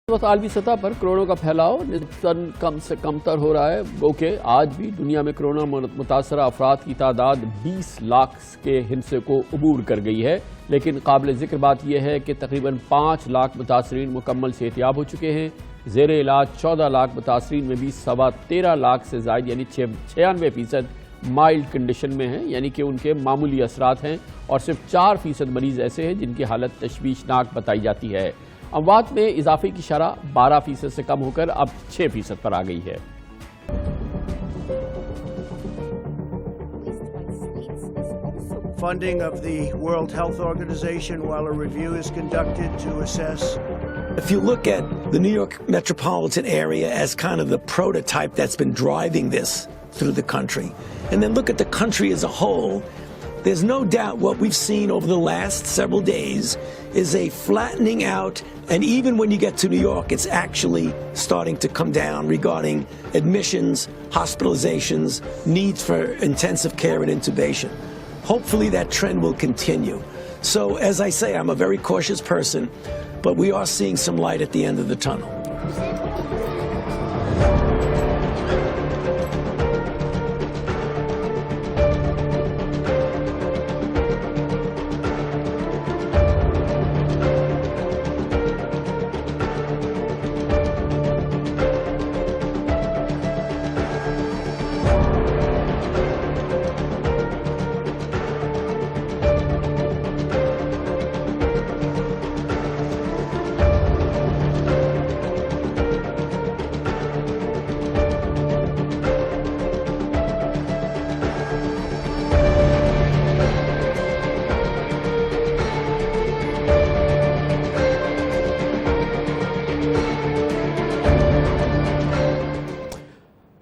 عالمی سطح پر کورونا کا پھیلاؤ نسبتاً کم سے کم تر ہو رہا ہے، گو کہ آج بھی دنیا میں کورونا متاثرہ افراد کی تعداد 20 لاکھ کے ہندسے کو عبور کر گئی ہے، لیکن قابل ذکر بات یہ ہے کہ تقریباً 5 لاکھ متاثرین مکمل صحتیاب ہو چکے ہیں۔ زیر علاج 14 لاکھ متاثرین میں بھی 13.25 لاکھ سے زائد یعنی 96% مائلڈ کنڈیشن میں ہیں، یعنی کہ ان کے معمولی اثرات ہیں، اور صرف 4% مریض ایسے ہیں جن کی حالت تشویشناک بتائی جاتی ہے۔ اموات میں اضافے کی شرح 12% سے کم ہو کر اب 6% پر آ گئی ہے۔ Funding of the World Health Organization while a review is conducted to assess. If you look at the New York metropolitan area as kind of the prototype that's been driving this through the country, and then look at the country as a whole, there's no doubt what we've seen over the last several days is a flattening out, and even when you get to New York, it's actually starting to come down regarding admissions, hospitalizations, needs for intensive care and intubation. Hopefully that trend will continue. So, as I say, I'm a very cautious person, but we are seeing some light at the end of the tunnel.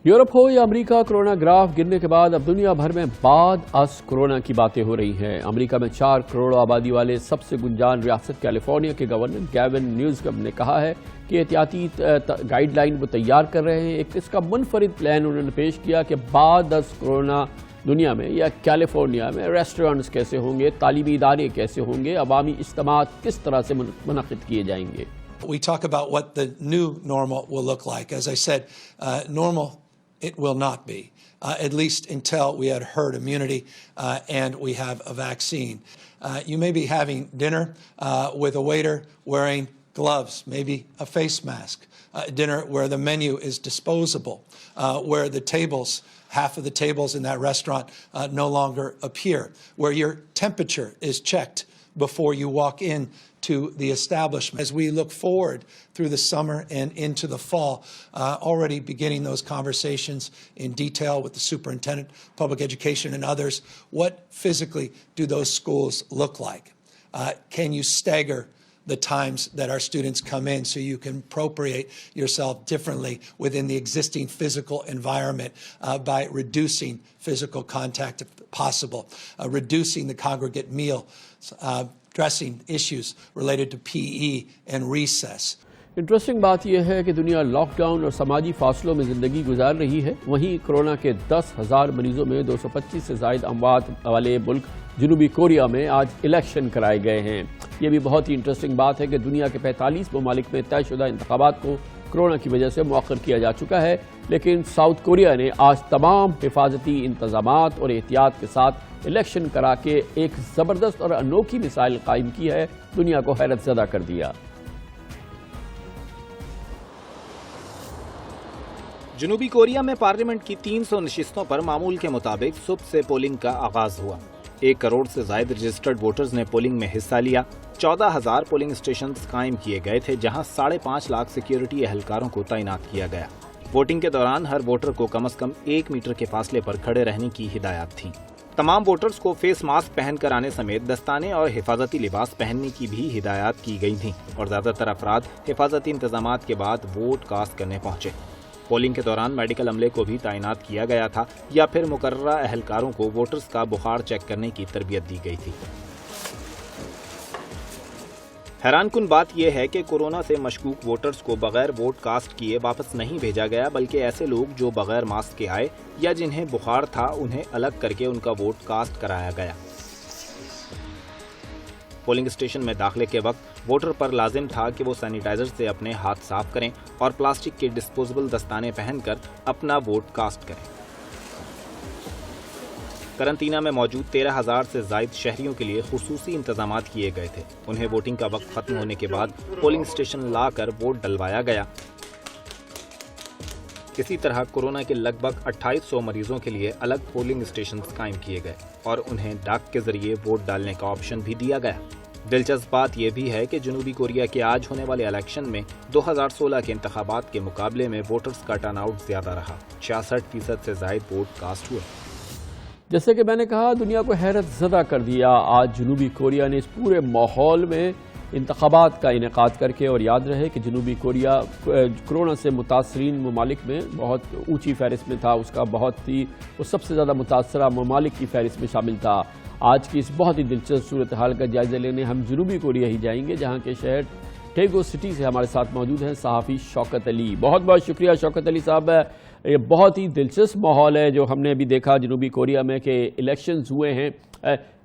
Europe ہو یا America, corona graph گرنے کے بعد اب دنیا بھر میں بعد از کورونا کی باتیں ہو رہی ہیں۔ امریکہ میں 4 کروڑ آبادی والے سب سے گنجان ریاست کیلیفورنیا کے گورنر گیون نیوزم نے کہا ہے کہ احتیاطی گائیڈ لائن وہ تیار کر رہے ہیں۔ ایک اس کا منفرد پلان انہوں نے پیش کیا کہ بعد از کورونا دنیا میں یا کیلیفورنیا میں ریسٹورانٹس کیسے ہوں گے، تعلیمی ادارے کیسے ہوں گے، عوامی اجتماعات کس طرح سے منعقد کیے جائیں گے۔ We talk about what the new normal will look like. As I said, normal it will not be, at least until we had herd immunity and we have a vaccine. You may be having dinner with a waiter wearing gloves, maybe a face mask, dinner where the menu is disposable, where the tables, half of the tables in that restaurant no longer appear, where your temperature is checked before you walk in to the establishment. As we look forward through the summer and into the fall, already beginning those conversations in detail with the superintendent, public education, and others, what physically do those schools look like? Can you stagger the times that our students come in so you can appropriate yourself differently within the existing physical environment by reducing physical contact if possible, reducing the congregate meal, addressing issues related to PE and recess. Interesting بات یہ ہے کہ دنیا lock down اور سماجی فاصلوں میں زندگی گزار رہی ہے، وہیں کورونا کے 10,000 مریضوں میں 225 سے زائد اموات والے ملک جنوبی کوریا میں آج الیکشن کرائے گئے ہیں۔ یہ بھی بہت ہی انٹرسٹنگ بات ہے کہ دنیا کے 45 ممالک میں طے شدہ انتخابات کو کورونا کی وجہ سے مؤخر کیا جا چکا ہے، لیکن ساؤتھ کوریا نے آج تمام حفاظتی انتظامات اور احتیاط کے ساتھ الیکشن کرا کے ایک زبردست اور انوکھی مثال قائم کی ہے، دنیا کو حیرت زدہ کر دیا۔ جنوبی کوریا میں پارلیمنٹ کی 300 نشستوں پر معمول کے مطابق صبح سے پولنگ کا آغاز ہوا۔ 1 کروڑ سے زائد رجسٹرڈ ووٹرز نے پولنگ میں حصہ لیا۔ 14,000 پولنگ اسٹیشنز قائم کیے گئے تھے، جہاں 5.5 لاکھ سیکیورٹی اہلکاروں کو تعینات کیا گیا۔ ووٹنگ کے دوران ہر ووٹر کو کم از کم 1 میٹر کے فاصلے پر کھڑے رہنے کی ہدایات تھیں۔ تمام ووٹرز کو فیس ماسک پہن کر آنے سمیت دستانے اور حفاظتی لباس پہننے کی بھی ہدایات کی گئی تھیں، اور زیادہ تر افراد حفاظتی انتظامات کے بعد ووٹ کاسٹ کرنے پہنچے۔ پولنگ کے دوران میڈیکل عملے کو بھی تعینات کیا گیا تھا یا پھر مقررہ اہلکاروں کو ووٹرز کا بخار چیک کرنے کی تربیت دی گئی تھی۔ حیران کن بات یہ ہے کہ کورونا سے مشکوک ووٹرز کو بغیر ووٹ کاسٹ کیے واپس نہیں بھیجا گیا، بلکہ ایسے لوگ جو بغیر ماسک کے آئے یا جنہیں بخار تھا انہیں الگ کر کے ان کا ووٹ کاسٹ کرایا گیا۔ پولنگ اسٹیشن میں داخلے کے وقت ووٹر پر لازم تھا کہ وہ سینیٹائزر سے اپنے ہاتھ صاف کریں اور پلاسٹک کے ڈسپوزیبل دستانے پہن کر اپنا ووٹ کاسٹ کریں۔ قرنطینہ میں موجود 13,000 سے زائد شہریوں کے لیے خصوصی انتظامات کیے گئے تھے۔ انہیں ووٹنگ کا وقت ختم ہونے کے بعد پولنگ اسٹیشن لا کر ووٹ ڈلوایا گیا۔ اسی طرح کورونا کے لگ بھگ 2800 مریضوں کے لیے الگ پولنگ اسٹیشنز قائم کیے گئے اور انہیں ڈاک کے ذریعے ووٹ ڈالنے کا آپشن بھی دیا گیا۔ دلچسپ بات یہ بھی ہے کہ جنوبی کوریا کے آج ہونے والے الیکشن میں 2016 کے انتخابات کے مقابلے میں ووٹرز کا ٹرن آؤٹ زیادہ رہا۔ 66% سے زائد ووٹ کاسٹ ہوئے۔ جیسے کہ میں نے کہا، دنیا کو حیرت زدہ کر دیا آج جنوبی کوریا نے اس پورے ماحول میں انتخابات کا انعقاد کر کے۔ اور یاد رہے کہ جنوبی کوریا کورونا سے متاثرین ممالک میں بہت اونچی فہرست میں تھا، اس کا وہ سب سے زیادہ متاثرہ ممالک کی فہرست میں شامل تھا۔ آج کی اس بہت ہی دلچسپ صورتحال کا جائزہ لینے ہم جنوبی کوریا ہی جائیں گے، جہاں کے شہر ٹیگو سٹی سے ہمارے ساتھ موجود ہیں صحافی شوکت علی۔ بہت بہت شکریہ شوکت علی صاحب۔ یہ بہت ہی دلچسپ ماحول ہے جو ہم نے ابھی دیکھا جنوبی کوریا میں کہ الیکشنز ہوئے ہیں۔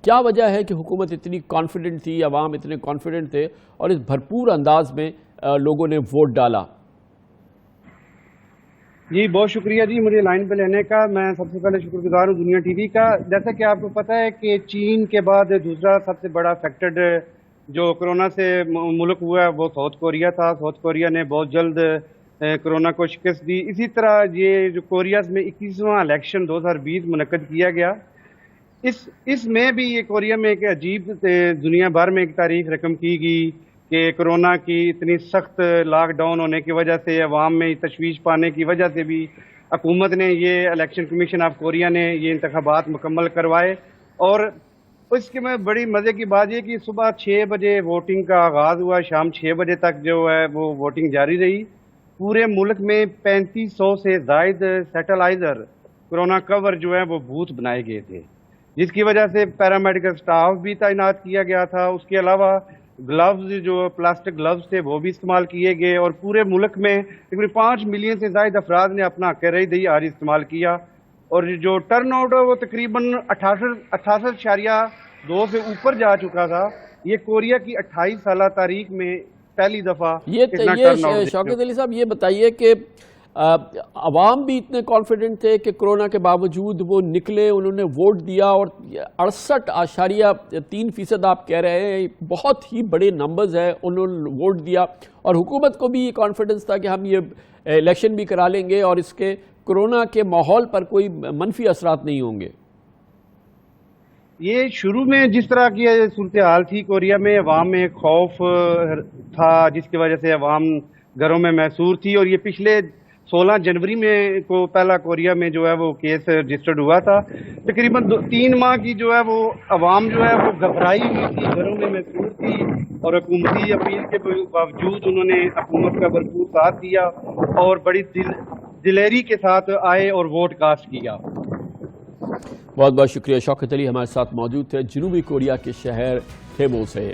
کیا وجہ ہے کہ حکومت اتنی کانفیڈنٹ تھی، عوام اتنے کانفیڈنٹ تھے اور اس بھرپور انداز میں لوگوں نے ووٹ ڈالا؟ جی بہت شکریہ جی مجھے لائن پہ لینے کا۔ میں سب سے پہلے شکر گزار ہوں دنیا ٹی وی کا۔ جیسا کہ آپ کو پتہ ہے کہ چین کے بعد دوسرا سب سے بڑا افیکٹڈ جو کرونا سے ملک ہوا ہے وہ ساؤتھ کوریا تھا۔ ساؤتھ کوریا نے بہت جلد کرونا کو شکست دی۔ اسی طرح یہ جو کوریاز میں 21واں الیکشن 2020 منعقد کیا گیا، اس میں بھی یہ کوریا میں ایک عجیب دنیا بھر میں ایک تاریخ رقم کی گئی کہ کرونا کی اتنی سخت لاک ڈاؤن ہونے کی وجہ سے، عوام میں تشویش پانے کی وجہ سے بھی حکومت نے یہ الیکشن کمیشن آف کوریا نے یہ انتخابات مکمل کروائے۔ اور اس کے میں بڑی مزے کی بات یہ کہ صبح 6 بجے ووٹنگ کا آغاز ہوا، شام 6 بجے تک جو ہے وہ ووٹنگ جاری رہی۔ پورے ملک میں 3500 سے زائد سیٹلائزر کرونا کور جو ہے وہ بوتھ بنائے گئے تھے، جس کی وجہ سے پیرامیڈیکل سٹاف بھی تعینات کیا گیا تھا۔ اس کے علاوہ گلوز جو پلاسٹک گلوز تھے وہ بھی استعمال کیے گئے اور پورے ملک میں تقریباً 5 ملین سے زائد افراد نے اپنا حق رائے دہی آج استعمال کیا۔ اور جو ٹرن آؤٹ ہے وہ تقریباً 68.2 سے اوپر جا چکا تھا۔ یہ کوریا کی 28 سالہ تاریخ میں پہلی دفعہ یہ شوکت علی صاحب یہ بتائیے کہ عوام بھی اتنے کانفیڈنٹ تھے کہ کرونا کے باوجود وہ نکلے، انہوں نے ووٹ دیا اور 68.3% آپ کہہ رہے ہیں، بہت ہی بڑے نمبرز ہیں، انہوں نے ووٹ دیا اور حکومت کو بھی یہ کانفیڈنس تھا کہ ہم یہ الیکشن بھی کرا لیں گے اور اس کے کرونا کے ماحول پر کوئی منفی اثرات نہیں ہوں گے۔ یہ شروع میں جس طرح کی صورتحال تھی کوریا میں، عوام میں ایک خوف تھا جس کی وجہ سے عوام گھروں میں محصور تھی۔ اور یہ پچھلے 16 جنوری میں کو پہلا کوریا میں جو ہے وہ کیس رجسٹرڈ ہوا تھا۔ تقریباً 3 ماہ کی جو ہے وہ عوام جو ہے وہ گھبرائی ہوئی تھی، گھروں میں محصور تھی اور حکومتی اپیل کے باوجود انہوں نے حکومت کا بھرپور ساتھ دیا اور بڑی دلیری کے ساتھ آئے اور ووٹ کاسٹ کیا۔ بہت بہت شکریہ شوکت علی ہمارے ساتھ موجود تھے جنوبی کوریا کے شہر ٹیگو سے۔